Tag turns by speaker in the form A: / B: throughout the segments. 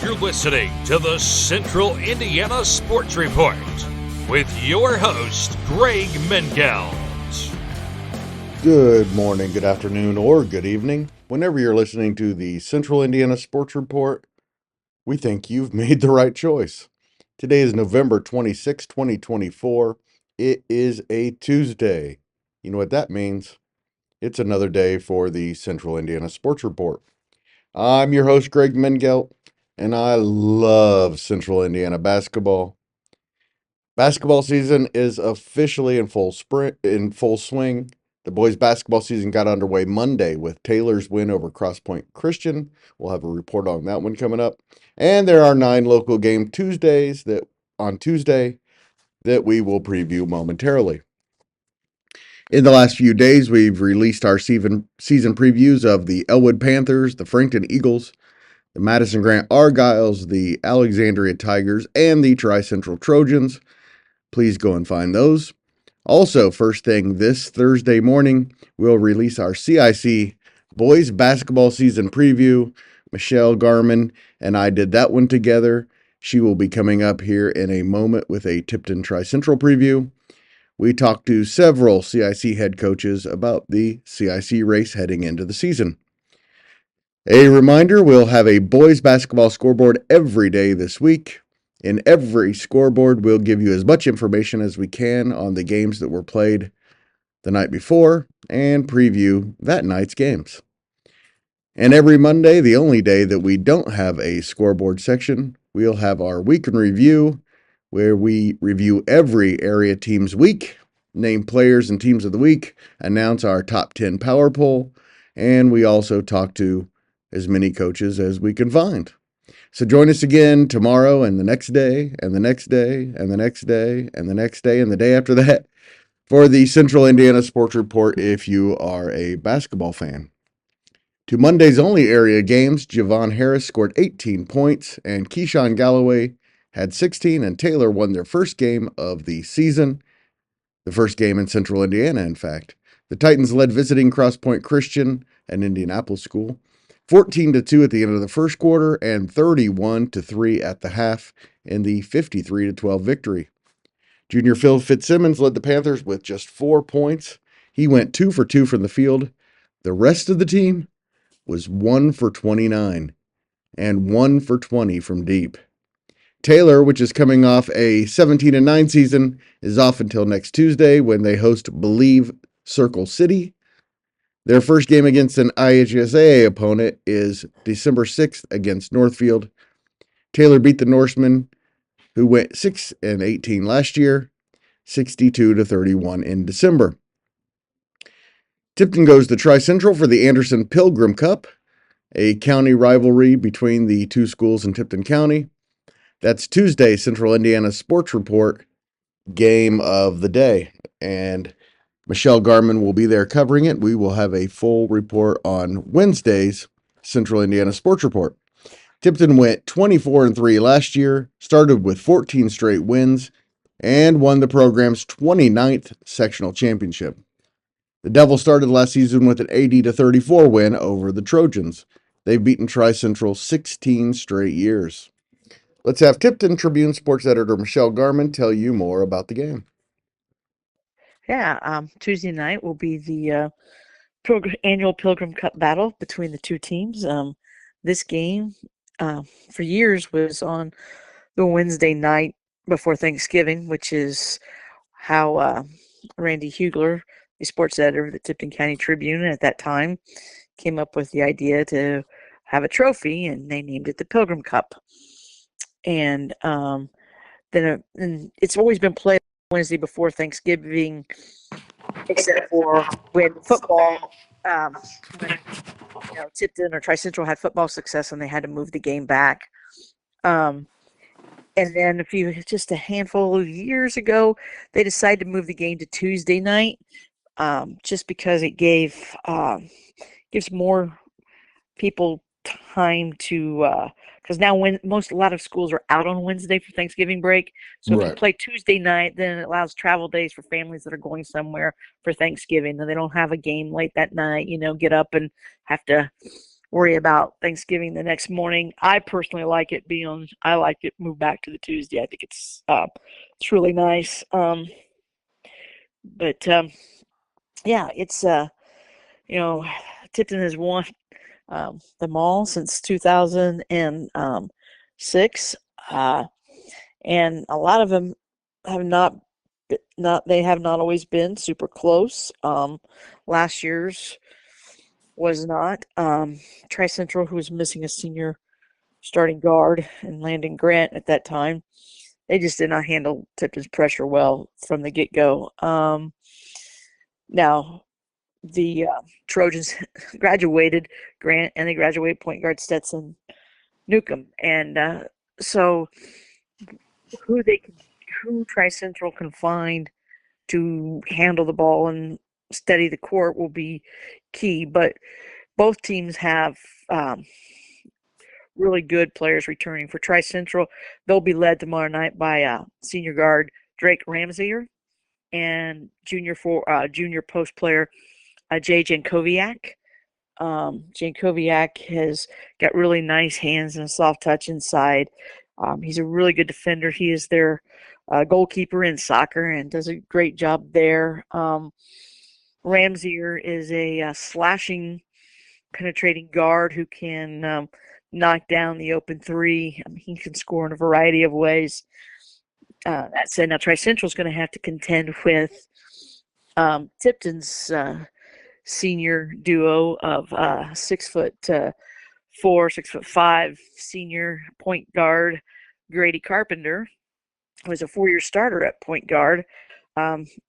A: You're listening to the Central Indiana Sports Report with your host, Greg Mengelt.
B: Good morning, good afternoon, or good evening. Whenever you're listening to the Central Indiana Sports Report, we think you've made the right choice. Today is November 26, 2024. It is a Tuesday. You know what that means? It's another day for the Central Indiana Sports Report. I'm your host, Greg Mengelt, and I love Central Indiana basketball. Basketball season is officially in full swing. The boys' basketball season got underway Monday with Taylor's win over Cross Point Christian. We'll have a report on that one coming up. And there are 9 local game Tuesdays on Tuesday that we will preview momentarily. In the last few days, we've released our season previews of the Elwood Panthers, the Frankton Eagles, the Madison Grant Argyles, the Alexandria Tigers, and the Tri-Central Trojans. Please go and find those. Also, first thing this Thursday morning, we'll release our CIC boys basketball season preview. Michelle Garman and I did that one together. She will be coming up here in a moment with a Tipton Tri-Central preview. We talked to several CIC head coaches about the CIC race heading into the season. A reminder, we'll have a boys basketball scoreboard every day this week. In every scoreboard, we'll give you as much information as we can on the games that were played the night before and preview that night's games. And every Monday, the only day that we don't have a scoreboard section, we'll have our week in review, where we review every area team's week, name players and teams of the week, announce our top 10 power poll, and we also talk to as many coaches as we can find. So join us again tomorrow and the next day and the next day and the next day and the next day and the day after that for the Central Indiana Sports Report if you are a basketball fan. To Monday's only area games, Javon Harris scored 18 points and Keyshawn Galloway had 16, and Taylor won their first game of the season, the first game in Central Indiana, in fact. The Titans led visiting Cross Point Christian, an Indianapolis school, 14-2 at the end of the first quarter and 31-3 at the half in the 53-12 victory. Junior Phil Fitzsimmons led the Panthers with just 4 points. He went 2 for 2 from the field. The rest of the team was 1 for 29 and 1 for 20 from deep. Taylor, which is coming off a 17-9 season, is off until next Tuesday when they host Believe Circle City. Their first game against an IHSAA opponent is December 6th against Northfield. Taylor beat the Norsemen, who went 6-18 last year, 62-31 in December. Tipton goes to Tri-Central for the Anderson Pilgrim Cup, a county rivalry between the two schools in Tipton County. That's Tuesday, Central Indiana Sports Report, game of the day. And Michelle Garman will be there covering it. We will have a full report on Wednesday's Central Indiana Sports Report. Tipton went 24-3 last year, started with 14 straight wins, and won the program's 29th sectional championship. The Devils started last season with an 80-34 win over the Trojans. They've beaten Tri-Central 16 straight years. Let's have Tipton Tribune sports editor Michelle Garman tell you more about the game.
C: Yeah, Tuesday night will be the annual Pilgrim Cup battle between the two teams. This game, for years, was on the Wednesday night before Thanksgiving, which is how Randy Hugler, the sports editor of the Tipton County Tribune at that time, came up with the idea to have a trophy, and they named it the Pilgrim Cup. And then it's always been played Wednesday before Thanksgiving, except for when football, when Tipton or Tri-Central had football success and they had to move the game back. And then just a handful of years ago, they decided to move the game to Tuesday night, just because it gives more people time to because now when a lot of schools are out on Wednesday for Thanksgiving break, so if you play Tuesday night, then it allows travel days for families that are going somewhere for Thanksgiving, and they don't have a game late that night, get up and have to worry about Thanksgiving the next morning. I personally like it I like it moved back to the Tuesday. I think it's really nice. But yeah, it's you know, Tipton has won them all since 2006, and a lot of them have not they have not always been super close. Last year's was not. Tri Central, who was missing a senior starting guard, and Landon Grant at that time, they just did not handle Tipton's pressure well from the get go. Now, the Trojans graduated Grant, and they graduated point guard Stetson Newcomb, and so who they can, who Tri Central can find to handle the ball and steady the court will be key. But both teams have really good players returning. For Tri Central, they'll be led tomorrow night by senior guard Drake Ramsier and junior post player Jay Jankowiak. Jankowiak has got really nice hands and a soft touch inside. He's a really good defender. He is their goalkeeper in soccer and does a great job there. Ramsier is a slashing, penetrating guard who can knock down the open three. He can score in a variety of ways. That said, now Tri Central is going to have to contend with Tipton's senior duo of 6'4", 6'5" senior point guard Grady Carpenter, who was a 4-year starter at point guard.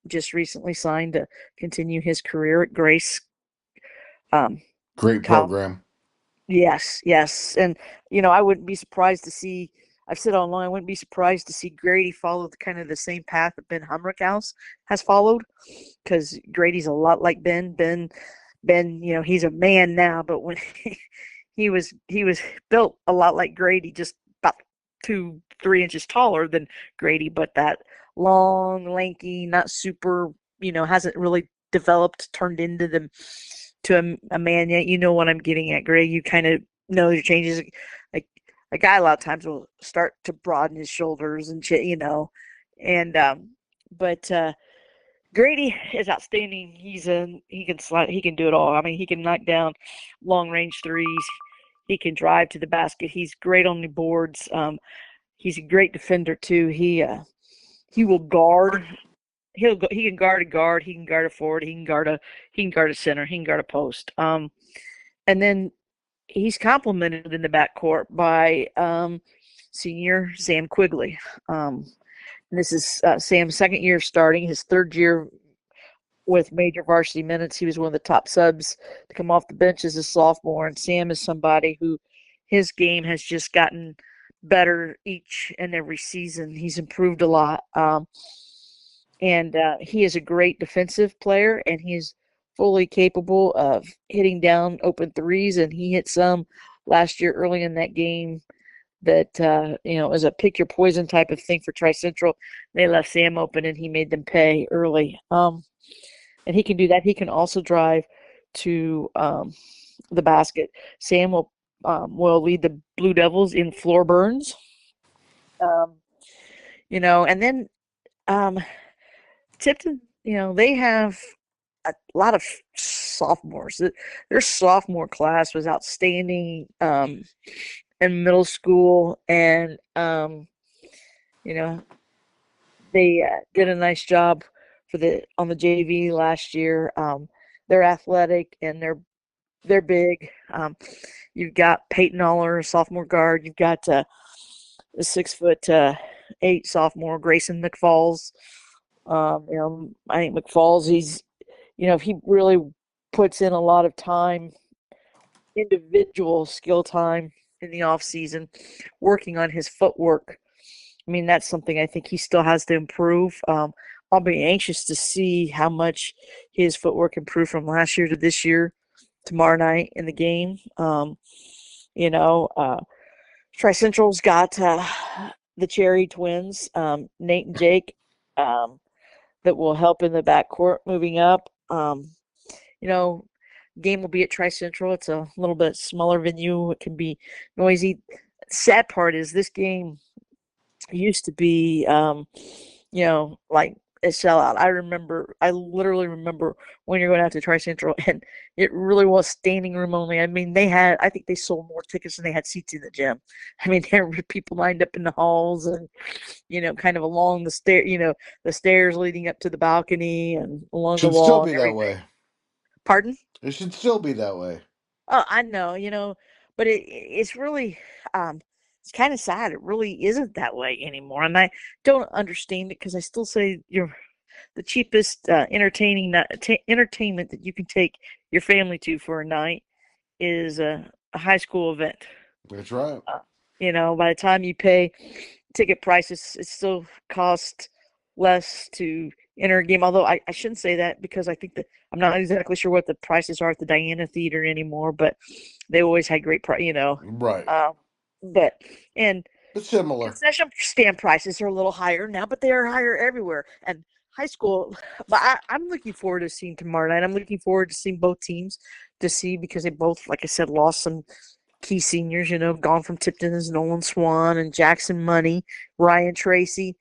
C: Just recently signed to continue his career at Grace.
B: Great program.
C: Yes. And, I wouldn't be surprised to see, I've said online, I wouldn't be surprised to see Grady follow kind of the same path that Ben Humrickhouse has followed, because Grady's a lot like Ben. Ben, he's a man now, but when he was built a lot like Grady, just about 2-3 inches taller than Grady, but that long, lanky, not super, hasn't really turned into a man yet. You know what I'm getting at, Greg. You kind of know your changes. Like a guy a lot of times will start to broaden his shoulders and shit, and but Grady is outstanding. He can slide, he can do it all. I mean, he can knock down long range threes. He can drive to the basket. He's great on the boards. He's a great defender too. He will guard. He can guard a guard. He can guard a forward. He can guard a center. He can guard a post. And then he's complemented in the backcourt by senior Sam Quigley. This is Sam's second year starting, his third year with major varsity minutes. He was one of the top subs to come off the bench as a sophomore. And Sam is somebody who his game has just gotten better each and every season. He's improved a lot. And he is a great defensive player, and he's fully capable of hitting down open threes, and he hit some last year early in that game that, was a pick your poison type of thing for Tri Central. They left Sam open, and he made them pay early. And he can do that. He can also drive to the basket. Sam will lead the Blue Devils in floor burns. And then Tipton, they have a lot of sophomores. Their sophomore class was outstanding in middle school, and they did a nice job on the JV last year. They're athletic and they're big. You've got Peyton Aller, sophomore guard. You've got the 6'8" sophomore Grayson McFalls. I think McFalls, he really puts in a lot of time, individual skill time in the off season, working on his footwork. I mean, that's something I think he still has to improve. I'll be anxious to see how much his footwork improved from last year to this year, tomorrow night in the game. Tri Central's got the Cherry twins, Nate and Jake, that will help in the backcourt moving up. game will be at Tri Central. It's a little bit smaller venue. It can be noisy. Sad part is this game used to be, like a sellout. I literally remember when you're going out to Tri Central, and it really was standing room only. I mean, I think they sold more tickets than they had seats in the gym. I mean, there were people lined up in the halls and, kind of along the stairs leading up to the balcony and along the
B: Should still
C: wall
B: be
C: and
B: that
C: everything.
B: way.
C: Pardon?
B: It should still be that way.
C: Oh, I know, but it's really, it's kind of sad. It really isn't that way anymore, and I don't understand it because I still say you're the cheapest entertainment that you can take your family to for a night is a high school event.
B: That's right.
C: By the time you pay ticket prices, it still costs less to enter a game. Although I shouldn't say that because I think that I'm not exactly sure what the prices are at the Diana Theater anymore, but they always had great
B: Right.
C: But and
B: But similar.
C: concession stand prices are a little higher now, but they are higher everywhere. And high school, but I'm looking forward to seeing tomorrow night. I'm looking forward to seeing both teams because they both, like I said, lost some key seniors, gone from Tipton is Nolan Swan and Jackson Money, Ryan Tracy,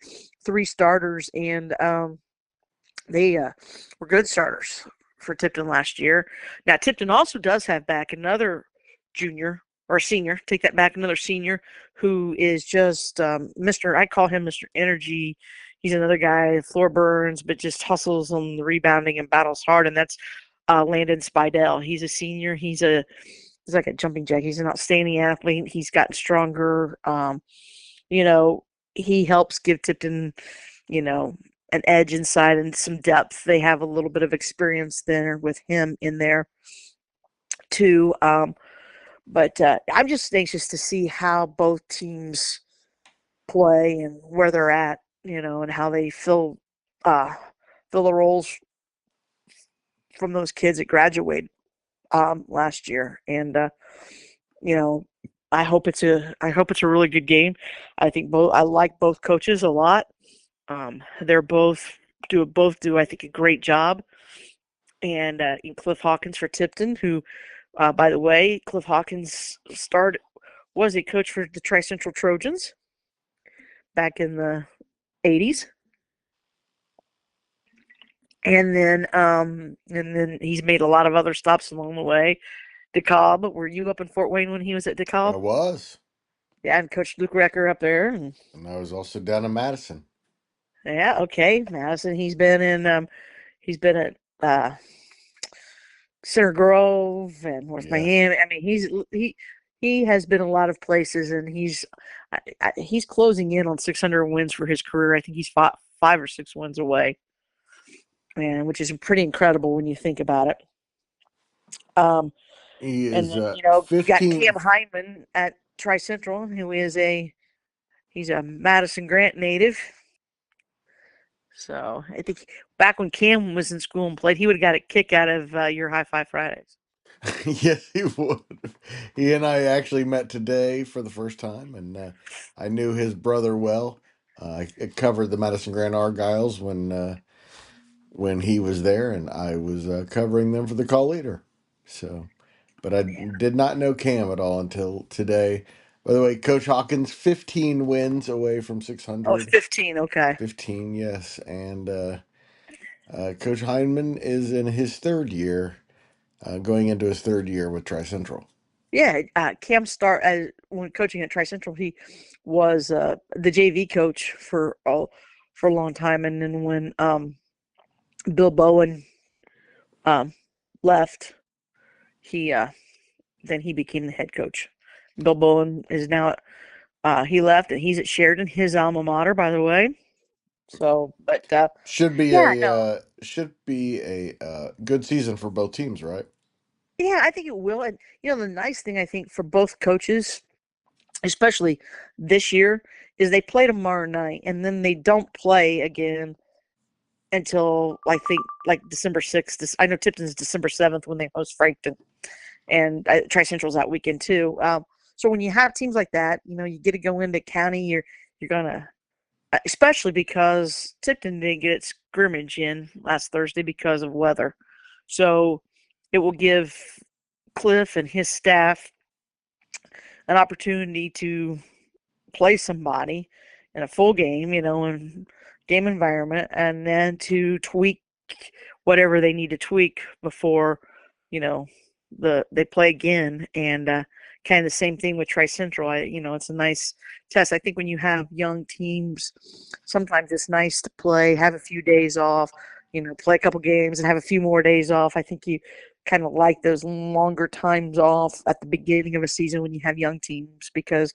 C: three starters, and they were good starters for Tipton last year. Now, Tipton also does have back another junior or senior, take that back, another senior who is just I call him Mr. Energy. He's another guy, floor burns, but just hustles on the rebounding and battles hard, and that's Landon Spidell. He's a senior. He's like a jumping jack. He's an outstanding athlete. He's gotten stronger. He helps give Tipton, an edge inside and some depth. They have a little bit of experience there with him in there too. But I'm just anxious to see how both teams play and where they're at, and how they fill the roles from those kids that graduated last year. And I hope it's a really good game. I like both coaches a lot. They're both do I think a great job. And Cliff Hawkins for Tipton, who, by the way, Cliff Hawkins was a coach for the Tri Central Trojans back in the 80s. And then he's made a lot of other stops along the way. DeKalb, were you up in Fort Wayne when he was at
B: I
C: DeKalb?
B: was.
C: Yeah, and Coach Luke Recker up there.
B: And I was also down in Madison.
C: Yeah, okay, Madison. He's been at Center Grove and North Miami. I mean, he has been a lot of places, and he's closing in on 600 wins for his career. I think he's 5 or 6 wins away, and which is pretty incredible when you think about it.
B: He
C: And
B: is
C: then, you got
B: 15.
C: Cam Hyman at Tri Central, who is he's a Madison Grant native. So I think back when Cam was in school and played, he would have got a kick out of your High Five Fridays.
B: Yes, he would. He and I actually met today for the first time, and I knew his brother well. I covered the Madison Grant Argyles when he was there, and I was covering them for the call leader. So, but I did not know Cam at all until today. By the way, Coach Hawkins, 15 wins away from
C: Oh,
B: 600.
C: 15, okay.
B: 15, yes. And Coach Heineman is in his third year, going into his third year with Tri Central.
C: Yeah, Cam when coaching at Tri Central, he was the JV coach for a long time, and then when Bill Bowen left, he then he became the head coach. Bill Bowen is now he left, and he's at Sheridan, his alma mater, by the way. So, but
B: should be
C: yeah,
B: a good season for both teams, right?
C: yeah, I think it will. And the nice thing I think for both coaches, especially this year, is they play tomorrow night, and then they don't play again until I think like December 6th. I know Tipton's December 7th when they host Frankton, and Tri Central's that weekend too. So when you have teams like that, you get to go into county. You're gonna, especially because Tipton didn't get its scrimmage in last Thursday because of weather. So it will give Cliff and his staff an opportunity to play somebody in a full game, in game environment, and then to tweak whatever they need to tweak before, they play again. And kind of the same thing with Tri Central. It's a nice test. I think when you have young teams, sometimes it's nice to play, have a few days off, play a couple games and have a few more days off. I think you kind of like those longer times off at the beginning of a season when you have young teams, because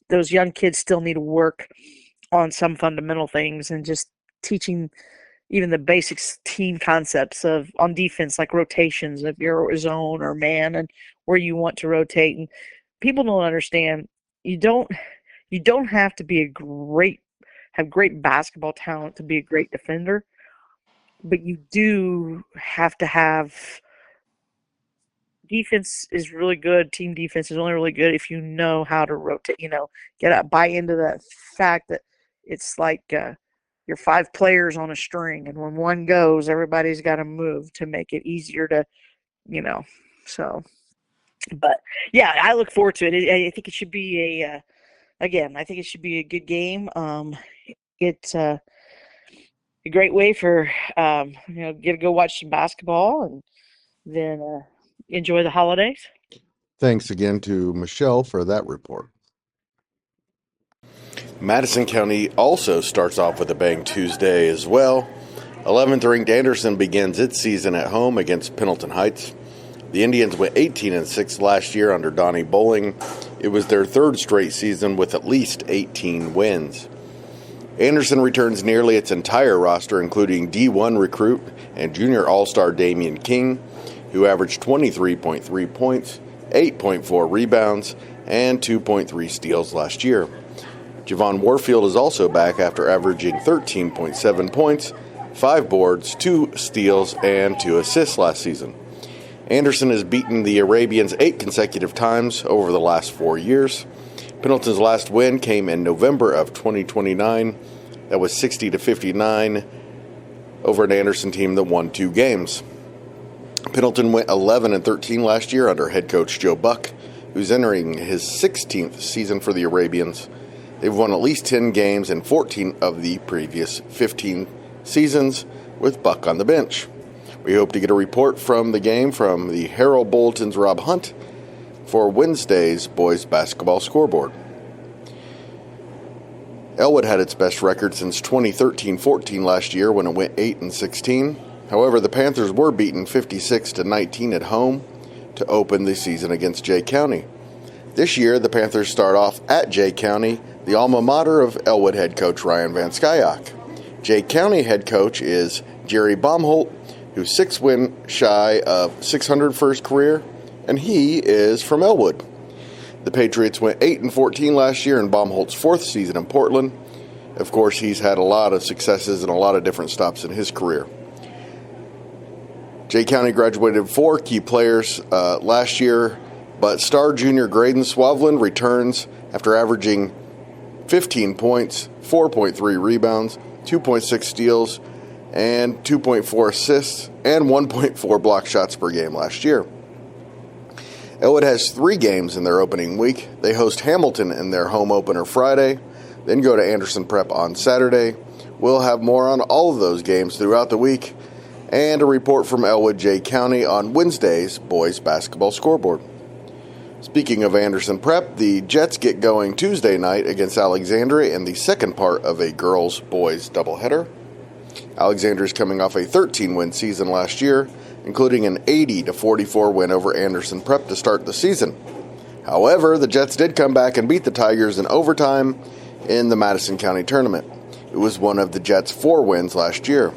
C: those young kids still need to work on some fundamental things, and just teaching even the basics team concepts on defense, like rotations of your zone or man and where you want to rotate. And people don't understand, you don't have to be have great basketball talent to be a great defender, but you do have to have defense is really good. Team defense is only really good if you know how to rotate, buy into that fact that it's like you're 5 players on a string, and when one goes, everybody's got to move to make it easier to, so. But yeah, I look forward to it. I think it should be I think it should be a good game. It's a great way for get to go watch some basketball and then enjoy the holidays.
B: Thanks again to Michelle for that report. Madison County also starts off with a bang Tuesday as well. 11th ranked Anderson begins its season at home against Pendleton Heights. The Indians went 18-6 last year under Donnie Bowling. It was their 3rd straight season with at least 18 wins. Anderson returns nearly its entire roster, including D1 recruit and junior all-star Damian King, who averaged 23.3 points, 8.4 rebounds, and 2.3 steals last year. Javon Warfield is also back after averaging 13.7 points, 5 boards, 2 steals, and 2 assists last season. Anderson has beaten the Arabians 8 consecutive times over the last 4 years. Pendleton's last win came in November of 2029. That was 60-59 over an Anderson team that won 2 games. Pendleton went 11-13 last year under head coach Joe Buck, who's entering his 16th season for the Arabians. They've won at least 10 games in 14 of the previous 15 seasons with Buck on the bench. We hope to get a report from the game from the Herald Bulletin's Rob Hunt for Wednesday's boys basketball scoreboard. Elwood had its best record since 2013-14 last year when it went 8-16. However, the Panthers were beaten 56-19 at home to open the season against Jay County. This year, the Panthers start off at Jay County, the alma mater of Elwood head coach Ryan Van Skyok. Jay County head coach is Jerry Baumholt, who's 6 wins shy of 600 for his career, and he is from Elwood. The Patriots went 8-14 last year in Baumholt's 4th season in Portland. Of course, he's had a lot of successes and a lot of different stops in his career. Jay County graduated 4 key players last year, but star junior Graydon Swavlin returns after averaging 15 points, 4.3 rebounds, 2.6 steals, and 2.4 assists, and 1.4 block shots per game last year. Elwood has 3 games in their opening week. They host Hamilton in their home opener Friday, then go to Anderson Prep on Saturday. We'll have more on all of those games throughout the week, and a report from Elwood Jay County on Wednesday's boys basketball scoreboard. Speaking of Anderson Prep, the Jets get going Tuesday night against Alexandria in the second part of a girls-boys doubleheader. Alexandria is coming off a 13-win season last year, including an 80-44 win over Anderson Prep to start the season. However, the Jets did come back and beat the Tigers in overtime in the Madison County tournament. It was one of the Jets' 4 wins last year.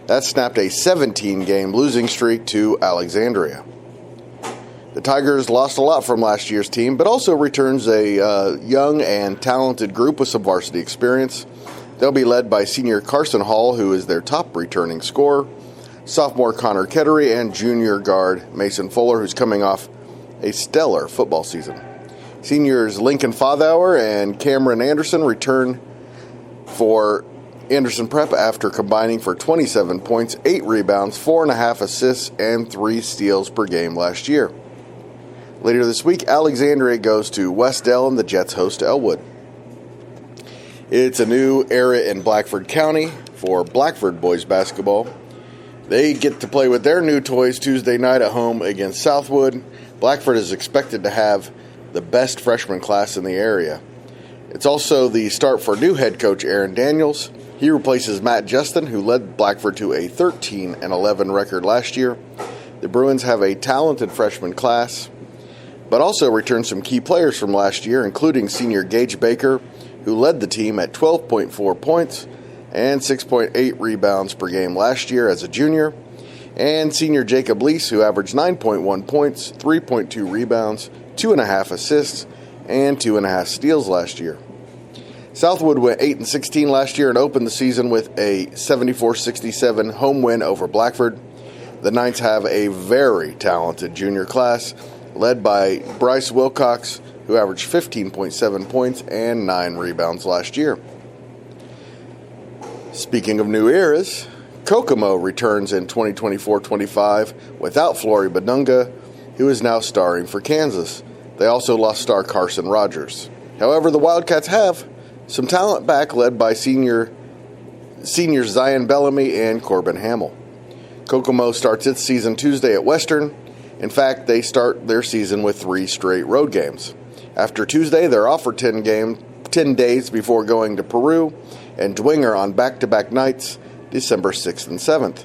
B: That snapped a 17-game losing streak to Alexandria. The Tigers lost a lot from last year's team, but also returns a young and talented group with some varsity experience. They'll be led by senior Carson Hall, who is their top returning scorer, sophomore Connor Kettery, and junior guard Mason Fuller, who's coming off a stellar football season. Seniors Lincoln Fothauer and Cameron Anderson return for Anderson Prep, after combining for 27 points, 8 rebounds, 4.5 assists, and 3 steals per game last year. Later this week, Alexandria goes to West Dell and the Jets host Elwood. It's a new era in Blackford County for Blackford boys basketball. They get to play with their new toys Tuesday night at home against Southwood. Blackford is expected to have the best freshman class in the area. It's also the start for new head coach Aaron Daniels. He replaces Matt Justin, who led Blackford to a 13-11 record last year. The Bruins have a talented freshman class, but also returned some key players from last year, including senior Gage Baker, who led the team at 12.4 points and 6.8 rebounds per game last year as a junior, and senior Jacob Lease, who averaged 9.1 points, 3.2 rebounds, 2.5 assists, and 2.5 steals last year. Southwood went 8-16 last year and opened the season with a 74-67 home win over Blackford. The Knights have a very talented junior class, led by Bryce Wilcox, who averaged 15.7 points and 9 rebounds last year. Speaking of new eras, Kokomo returns in 2024-25 without Flory Badunga, who is now starring for Kansas. They also lost star Carson Rogers. However, the Wildcats have some talent back, led by seniors Zion Bellamy and Corbin Hamill. Kokomo starts its season Tuesday at Western. In fact, they start their season with 3 straight road games. After Tuesday, they're off for 10 days before going to Peru and Dwenger on back-to-back nights, December 6th and 7th.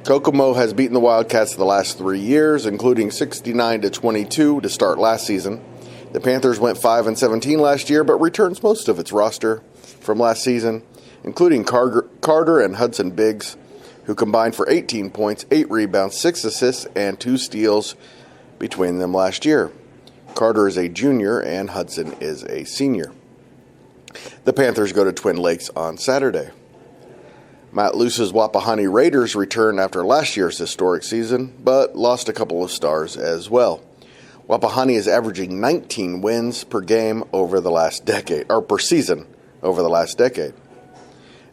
B: Kokomo has beaten the Wildcats the last 3 years, including 69-22 to start last season. The Panthers went 5-17 last year, but returns most of its roster from last season, including Carter and Hudson Biggs, who combined for 18 points, 8 rebounds, 6 assists, and 2 steals between them last year. Carter is a junior and Hudson is a senior. The Panthers go to Twin Lakes on Saturday. Matt Luce's Wapahani Raiders return after last year's historic season, but lost a couple of stars as well. Wapahani is averaging 19 wins per game over the last decade, or per season over the last decade.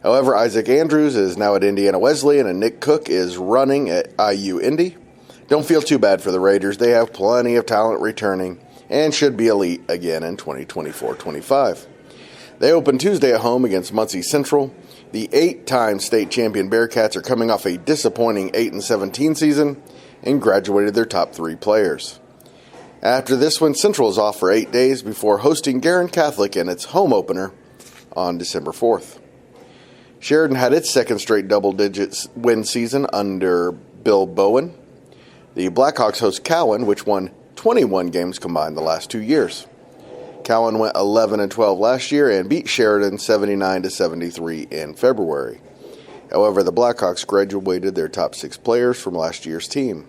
B: However, Isaac Andrews is now at Indiana Wesleyan and Nick Cook is running at IU Indy. Don't feel too bad for the Raiders. They have plenty of talent returning and should be elite again in 2024-25. They open Tuesday at home against Muncie Central. The 8-time state champion Bearcats are coming off a disappointing 8-17 season and graduated their top 3 players. After this one, Central is off for 8 days before hosting Garin Catholic in its home opener on December 4th. Sheridan had its second straight double-digit win season under Bill Bowen. The Blackhawks host Cowan, which won 21 games combined the last 2 years. Cowan went 11-12 last year and beat Sheridan 79-73 in February. However, the Blackhawks graduated their top 6 players from last year's team.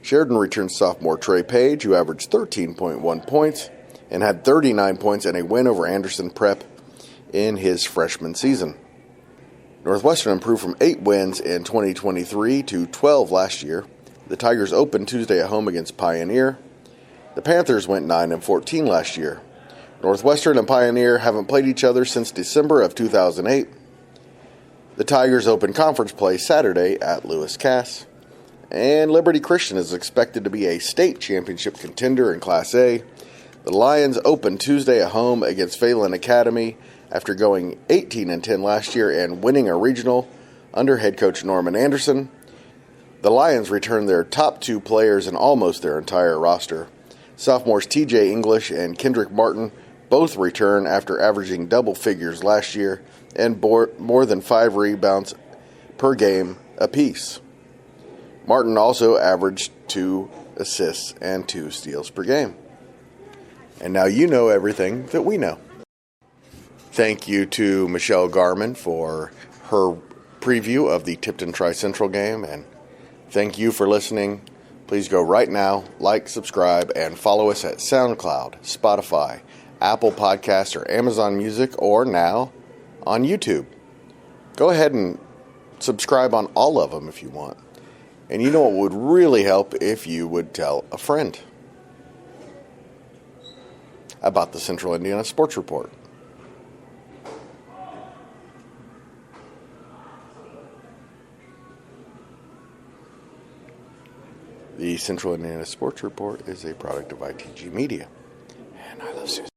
B: Sheridan returns sophomore Trey Page, who averaged 13.1 points and had 39 points and a win over Anderson Prep in his freshman season. Northwestern improved from 8 wins in 2023 to 12 last year. The Tigers opened Tuesday at home against Pioneer. The Panthers went 9-14 last year. Northwestern and Pioneer haven't played each other since December of 2008. The Tigers open conference play Saturday at Lewis Cass. And Liberty Christian is expected to be a state championship contender in Class A. The Lions open Tuesday at home against Phelan Academy after going 18-10 last year and winning a regional under head coach Norman Anderson. The Lions return their top 2 players in almost their entire roster. Sophomores TJ English and Kendrick Martin both return after averaging double figures last year and more than 5 rebounds per game apiece. Martin also averaged 2 assists and 2 steals per game. And now you know everything that we know. Thank you to Michelle Garman for her preview of the Tipton Tri-Central game, and thank you for listening. Please go right now, like, subscribe, and follow us at SoundCloud, Spotify, Apple Podcasts, or Amazon Music, or now on YouTube. Go ahead and subscribe on all of them if you want. And you know what would really help if you would tell a friend about the Central Indiana Sports Report. The Central Indiana Sports Report is a product of ITG Media. And I love Susan.